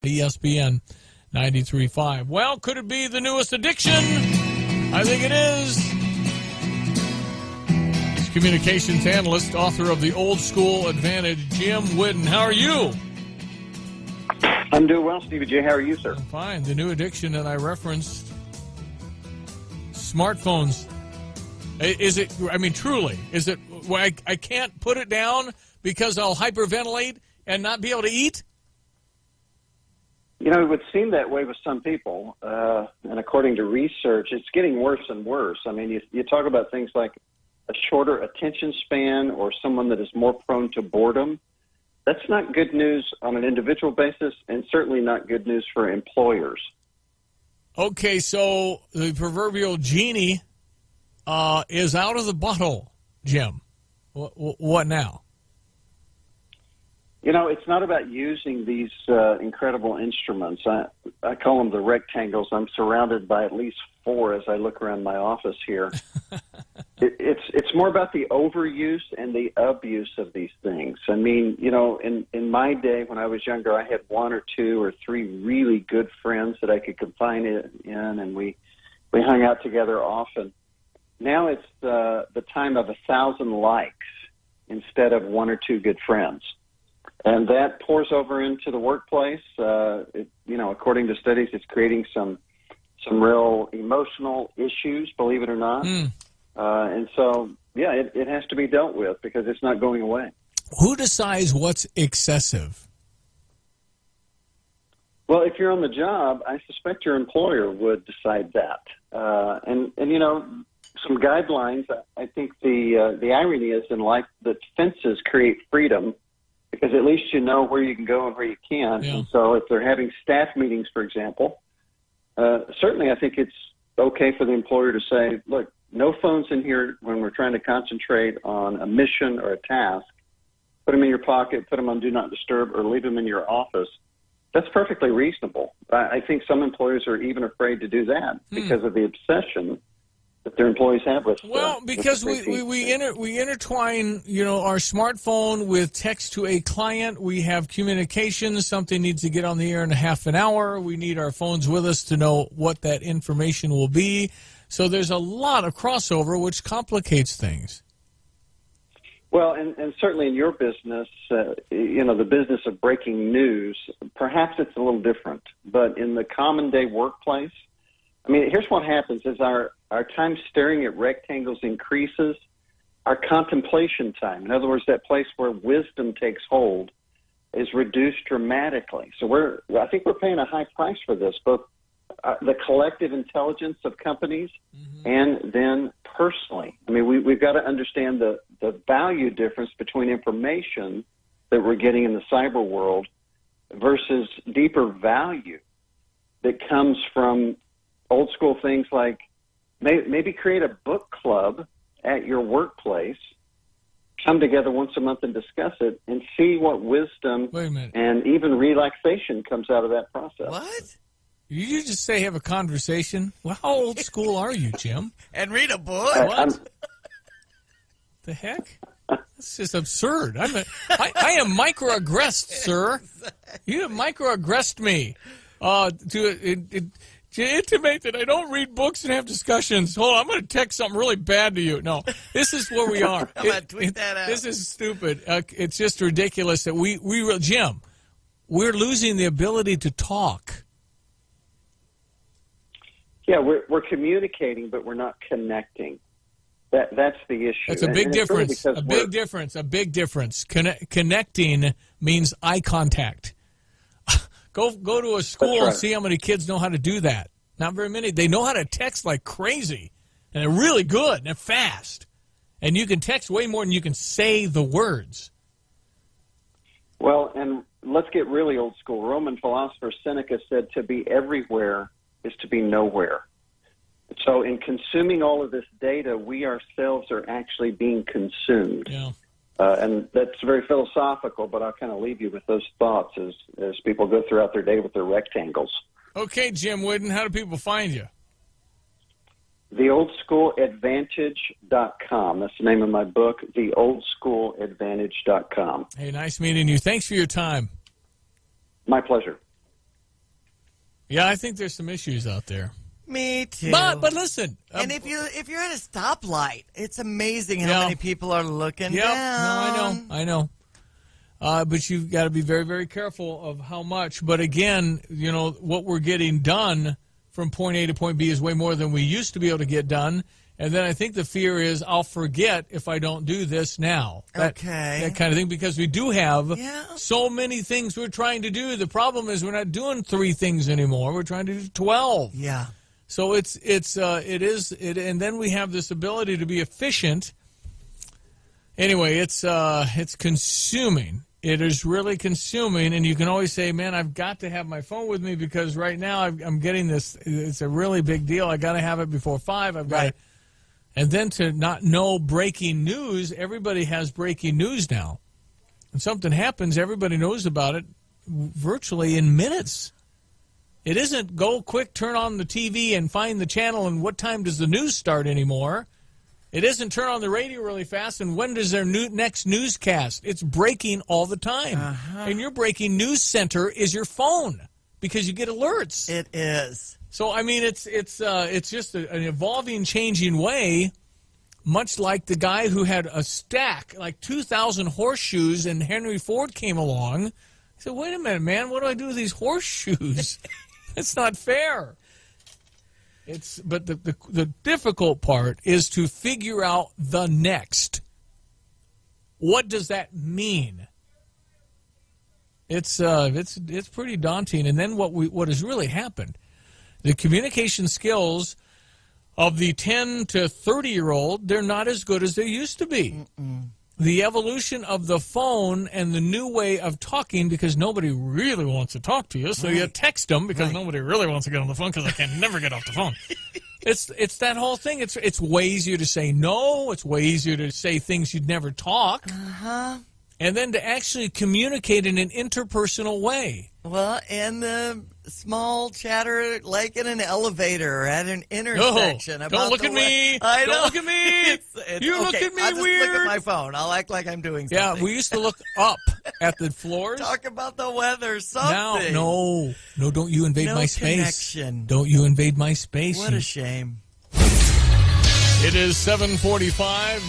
ESPN 93.5. Well, could it be the newest addiction? I think it is. He's communications analyst, author of The Old School Advantage, Jim Whidden. How are you? I'm doing well, Stevie J. How are you, sir? I'm fine. The new addiction that I referenced, smartphones. Is it, I mean, truly, is it, I can't put it down because I'll hyperventilate and not be able to eat? You know, it would seem that way with some people, and according to research, it's getting worse and worse. I mean, you talk about things like a shorter attention span or someone that is more prone to boredom. That's not good news on an individual basis, and certainly not good news for employers. Okay, so the proverbial genie is out of the bottle, Jim. What now? You know, it's not about using these incredible instruments. I call them the rectangles. I'm surrounded by at least 4 as I look around my office here. It's more about the overuse and the abuse of these things. I mean, you know, in my day when I was younger, I had 1 or 2 or 3 really good friends that I could confide in, and we hung out together often. Now it's the time of 1,000 likes instead of 1 or 2 good friends. And that pours over into the workplace. According to studies, it's creating some real emotional issues, believe it or not. And so, yeah, it has to be dealt with because it's not going away. Who decides what's excessive? Well, if you're on the job, I suspect your employer would decide that. And you know, some guidelines, I think the irony is in life that fences create freedom, because at least you know where you can go and where you can't. Yeah. And so if they're having staff meetings, for example, certainly I think it's okay for the employer to say, look, no phones in here when we're trying to concentrate on a mission or a task. Put them in your pocket, put them on Do Not Disturb, or leave them in your office. That's perfectly reasonable. I think some employers are even afraid to do that because of the obsession that their employees have with. Well, because we intertwine, you know, our smartphone with text to a client. We have communications. Something needs to get on the air in a half an hour. We need our phones with us to know what that information will be. So there's a lot of crossover, which complicates things. Well, and certainly in your business, the business of breaking news, perhaps it's a little different. But in the common day workplace, I mean, here's what happens is our time staring at rectangles increases. Our contemplation time, in other words, that place where wisdom takes hold, is reduced dramatically. So I think we're paying a high price for this, both the collective intelligence of companies and then personally. I mean, we've got to understand the value difference between information that we're getting in the cyber world versus deeper value that comes from old school things like maybe create a book club at your workplace, come together once a month and discuss it, and see what wisdom and even relaxation comes out of that process. What? You just say have a conversation? Well, how old school are you, Jim? And read a book? What? The heck? This is absurd. I am microaggressed, sir. You have microaggressed me to intimate that I don't read books and have discussions. Hold on, I'm going to text something really bad to you. No, this is where we are. I'm going to tweet that out. This is stupid. It's just ridiculous that Jim, we're losing the ability to talk. Yeah, we're communicating, but we're not connecting. That's the issue. That's a big difference. Really a big difference. Connecting means eye contact. Go to a school and see how many kids know how to do that. Not very many. They know how to text like crazy, and they're really good, and they're fast. And you can text way more than you can say the words. Well, and let's get really old school. Roman philosopher Seneca said to be everywhere is to be nowhere. So in consuming all of this data, we ourselves are actually being consumed. Yeah. And that's very philosophical, but I'll kind of leave you with those thoughts as people go throughout their day with their rectangles. Okay, Jim Whidden, how do people find you? TheOldSchoolAdvantage.com. That's the name of my book, TheOldSchoolAdvantage.com. Hey, nice meeting you. Thanks for your time. My pleasure. Yeah, I think there's some issues out there. Me too. But listen, and if you're at a stoplight, it's amazing how many people are looking down. No, I know. But you've got to be very, very careful of how much. But again, what we're getting done from point A to point B is way more than we used to be able to get done. And then I think the fear is I'll forget if I don't do this now. That kind of thing, because we do have so many things we're trying to do. The problem is we're not doing 3 things anymore. We're trying to do 12. Yeah. So it is, and then we have this ability to be efficient. Anyway, it's consuming. It is really consuming, and you can always say, man, I've got to have my phone with me because right now I'm getting this. It's a really big deal. I got to have it before 5. I've got and then to not know breaking news, everybody has breaking news now. When something happens, everybody knows about it virtually in minutes. It isn't go quick, turn on the TV and find the channel and what time does the news start anymore. It isn't turn on the radio really fast and when does their next newscast. It's breaking all the time. And your breaking news center is your phone because you get alerts. It is. So, I mean, it's just an evolving, changing way, much like the guy who had a stack, like 2,000 horseshoes, and Henry Ford came along. He said, wait a minute, man, what do I do with these horseshoes? It's not fair. But the difficult part is to figure out the next. What does that mean? It's pretty daunting. And then what has really happened? The communication skills of the 10 to 30-year-old, they're not as good as they used to be. The evolution of the phone and the new way of talking, because nobody really wants to talk to you, so you text them because nobody really wants to get on the phone because I can never get off the phone. It's that whole thing. It's way easier to say no. It's way easier to say things you'd never talk. And then to actually communicate in an interpersonal way. Well, and the small chatter like in an elevator or at an intersection. Don't look at me. I know. Don't look at me. You look at me I'll just weird. look at my phone. I'll act like I'm doing something. Yeah, we used to look up at the floors. Talk about the weather, something. No, don't you invade my space. Connection. Don't you invade my space. What a shame. It is 7:45.